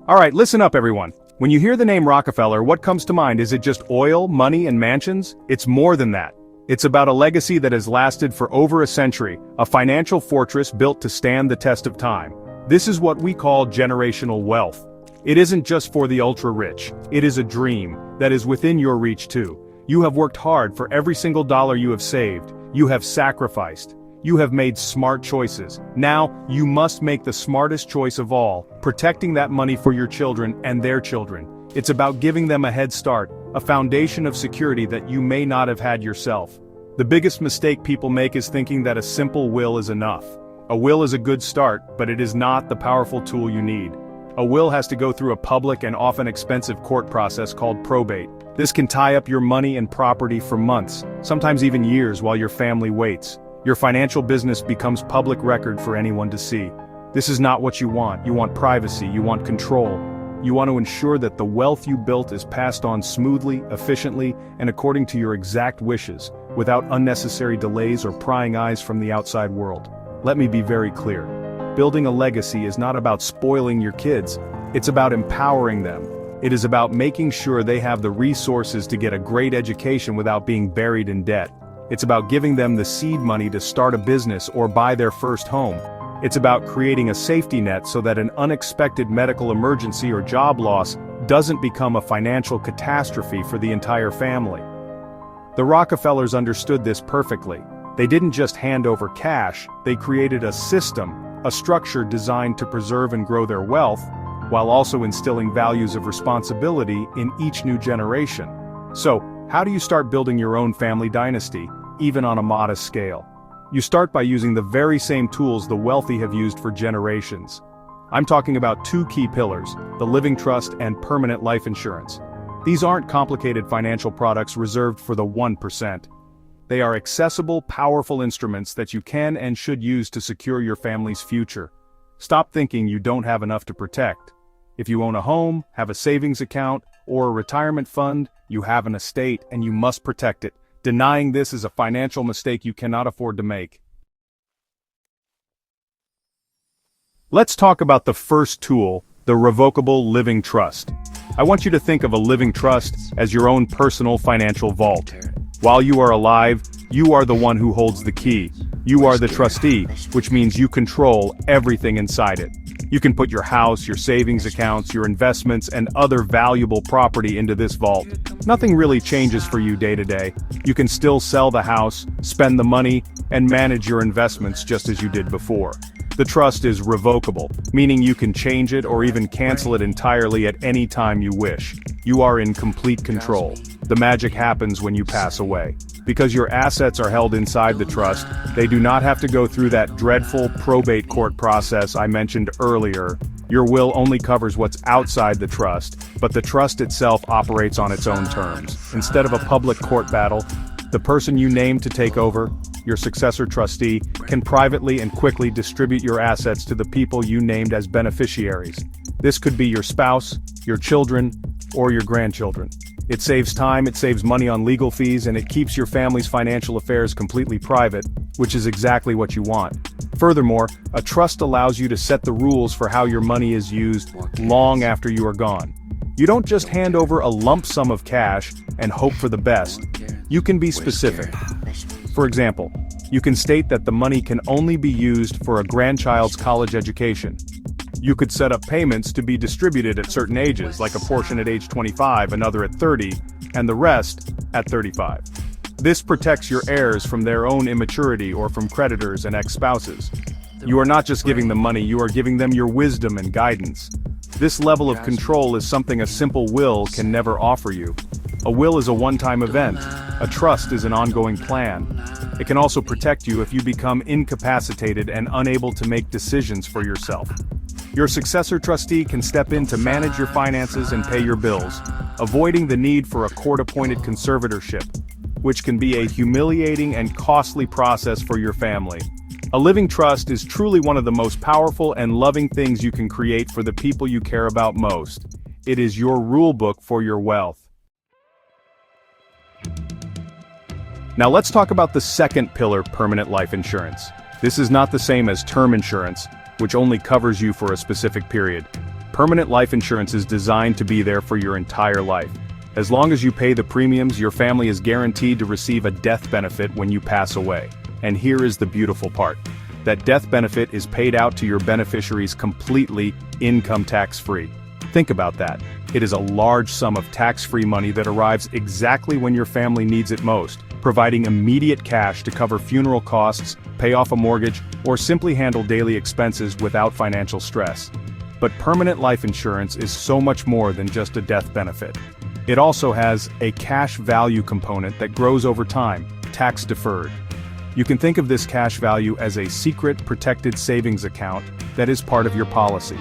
Alright, listen up everyone. When you hear the name Rockefeller, what comes to mind? Is it just oil, money, and mansions? It's more than that. It's about a legacy that has lasted for over a century, a financial fortress built to stand the test of time. This is what we call generational wealth. It isn't just for the ultra-rich. It is a dream that is within your reach too. You have worked hard for every single dollar you have saved. You have sacrificed. You have made smart choices. Now, you must make the smartest choice of all, protecting that money for your children and their children. It's about giving them a head start, a foundation of security that you may not have had yourself. The biggest mistake people make is thinking that a simple will is enough. A will is a good start, but it is not the powerful tool you need. A will has to go through a public and often expensive court process called probate. This can tie up your money and property for months, sometimes even years, while your family waits. Your financial business becomes public record for anyone to see. This is not what you want. You want privacy, you want control. You want to ensure that the wealth you built is passed on smoothly, efficiently, and according to your exact wishes, without unnecessary delays or prying eyes from the outside world. Let me be very clear. Building a legacy is not about spoiling your kids. It's about empowering them. It is about making sure they have the resources to get a great education without being buried in debt. It's about giving them the seed money to start a business or buy their first home. It's about creating a safety net so that an unexpected medical emergency or job loss doesn't become a financial catastrophe for the entire family. The Rockefellers understood this perfectly. They didn't just hand over cash, they created a system, a structure designed to preserve and grow their wealth, while also instilling values of responsibility in each new generation. So, how do you start building your own family dynasty, even on a modest scale? You start by using the very same tools the wealthy have used for generations. I'm talking about two key pillars, the living trust and permanent life insurance. These aren't complicated financial products reserved for the 1%. They are accessible, powerful instruments that you can and should use to secure your family's future. Stop thinking you don't have enough to protect. If you own a home, have a savings account, or a retirement fund, you have an estate and you must protect it. Denying this is a financial mistake you cannot afford to make. Let's talk about the first tool, the revocable living trust. I want you to think of a living trust as your own personal financial vault. While you are alive, you are the one who holds the key. You are the trustee, which means you control everything inside it. You can put your house, your savings accounts, your investments, and other valuable property into this vault. Nothing really changes for you day to day. You can still sell the house, spend the money, and manage your investments just as you did before. The trust is revocable, meaning you can change it or even cancel it entirely at any time you wish. You are in complete control. The magic happens when you pass away. Because your assets are held inside the trust, they do not have to go through that dreadful probate court process I mentioned earlier. Your will only covers what's outside the trust, but the trust itself operates on its own terms. Instead of a public court battle, the person you name to take over, your successor trustee, can privately and quickly distribute your assets to the people you named as beneficiaries. This could be your spouse, your children, or your grandchildren. It saves time, it saves money on legal fees, and it keeps your family's financial affairs completely private, which is exactly what you want. Furthermore, a trust allows you to set the rules for how your money is used long after you are gone. You don't just hand over a lump sum of cash and hope for the best. You can be specific. For example, you can state that the money can only be used for a grandchild's college education. You could set up payments to be distributed at certain ages, like a portion at age 25, another at 30, and the rest at 35. This protects your heirs from their own immaturity or from creditors and ex-spouses. You are not just giving them money, you are giving them your wisdom and guidance. This level of control is something a simple will can never offer you. A will is a one-time event. A trust is an ongoing plan. It can also protect you if you become incapacitated and unable to make decisions for yourself. Your successor trustee can step in to manage your finances and pay your bills, avoiding the need for a court-appointed conservatorship, which can be a humiliating and costly process for your family. A living trust is truly one of the most powerful and loving things you can create for the people you care about most. It is your rule book for your wealth. Now let's talk about the second pillar, permanent life insurance. This is not the same as term insurance, which only covers you for a specific period. Permanent life insurance is designed to be there for your entire life. As long as you pay the premiums, your family is guaranteed to receive a death benefit when you pass away. And here is the beautiful part. That death benefit is paid out to your beneficiaries completely income tax-free. Think about that. It is a large sum of tax-free money that arrives exactly when your family needs it most, providing immediate cash to cover funeral costs, pay off a mortgage, or simply handle daily expenses without financial stress. But permanent life insurance is so much more than just a death benefit. It also has a cash value component that grows over time, tax deferred. You can think of this cash value as a secret protected savings account that is part of your policy.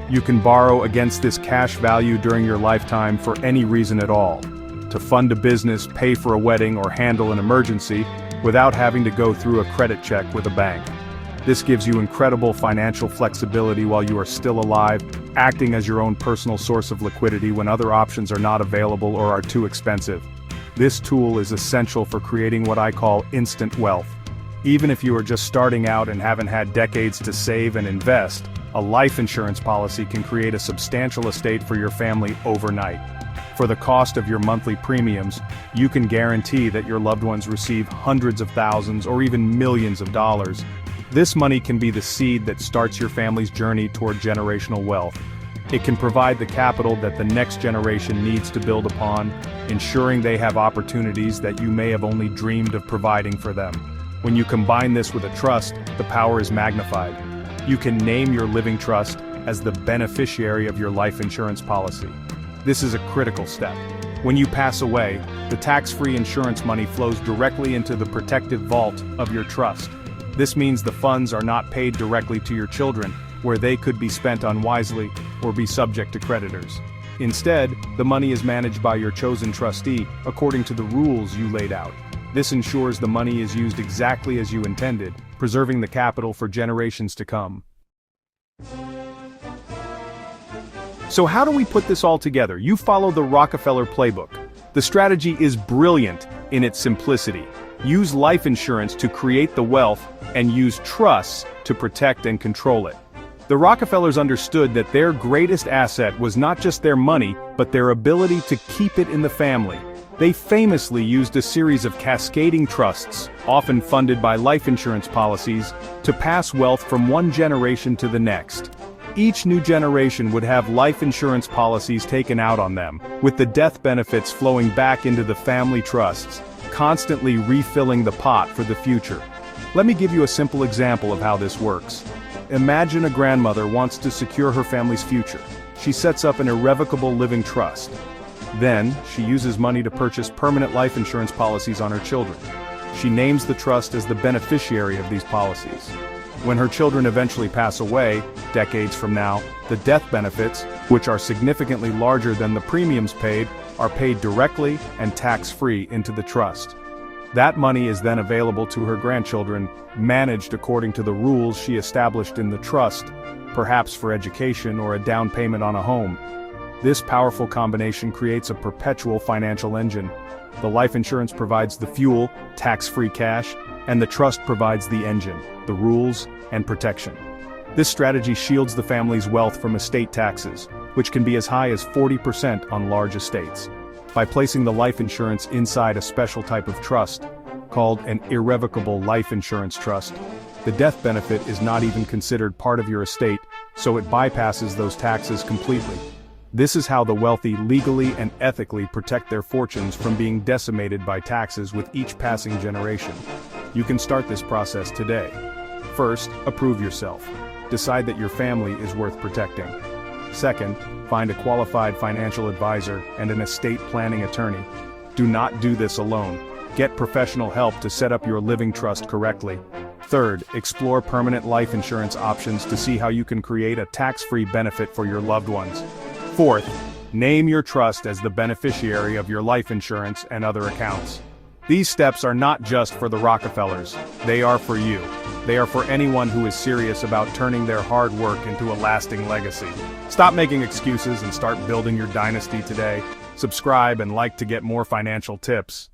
You can borrow against this cash value during your lifetime for any reason at all, to fund a business, pay for a wedding, or handle an emergency without having to go through a credit check with a bank. This gives you incredible financial flexibility while you are still alive, acting as your own personal source of liquidity when other options are not available or are too expensive. This tool is essential for creating what I call instant wealth. Even if you are just starting out and haven't had decades to save and invest, a life insurance policy can create a substantial estate for your family overnight. For the cost of your monthly premiums, you can guarantee that your loved ones receive hundreds of thousands or even millions of dollars. This money can be the seed that starts your family's journey toward generational wealth. It can provide the capital that the next generation needs to build upon, ensuring they have opportunities that you may have only dreamed of providing for them. When you combine this with a trust, the power is magnified. You can name your living trust as the beneficiary of your life insurance policy. This is a critical step. When you pass away, the tax-free insurance money flows directly into the protective vault of your trust. This means the funds are not paid directly to your children, where they could be spent unwisely or be subject to creditors. Instead, the money is managed by your chosen trustee according to the rules you laid out. This ensures the money is used exactly as you intended, preserving the capital for generations to come. So how do we put this all together? You follow the Rockefeller playbook. The strategy is brilliant in its simplicity. Use life insurance to create the wealth and use trusts to protect and control it. The Rockefellers understood that their greatest asset was not just their money, but their ability to keep it in the family. They famously used a series of cascading trusts, often funded by life insurance policies, to pass wealth from one generation to the next. Each new generation would have life insurance policies taken out on them, with the death benefits flowing back into the family trusts, constantly refilling the pot for the future. Let me give you a simple example of how this works. Imagine a grandmother wants to secure her family's future. She sets up an irrevocable living trust. Then, she uses money to purchase permanent life insurance policies on her children. She names the trust as the beneficiary of these policies. When her children eventually pass away, decades from now, the death benefits, which are significantly larger than the premiums paid, are paid directly and tax-free into the trust. That money is then available to her grandchildren, managed according to the rules she established in the trust, perhaps for education or a down payment on a home. This powerful combination creates a perpetual financial engine. The life insurance provides the fuel, tax-free cash, and the trust provides the engine, the rules, and protection. This strategy shields the family's wealth from estate taxes, which can be as high as 40% on large estates. By placing the life insurance inside a special type of trust, called an irrevocable life insurance trust, the death benefit is not even considered part of your estate, so it bypasses those taxes completely. This is how the wealthy legally and ethically protect their fortunes from being decimated by taxes with each passing generation. You can start this process today. First, approve yourself. Decide that your family is worth protecting. Second, find a qualified financial advisor and an estate planning attorney. Do not do this alone. Get professional help to set up your living trust correctly. Third, explore permanent life insurance options to see how you can create a tax-free benefit for your loved ones. Fourth, name your trust as the beneficiary of your life insurance and other accounts. These steps are not just for the Rockefellers, they are for you. They are for anyone who is serious about turning their hard work into a lasting legacy. Stop making excuses and start building your dynasty today. Subscribe and like to get more financial tips.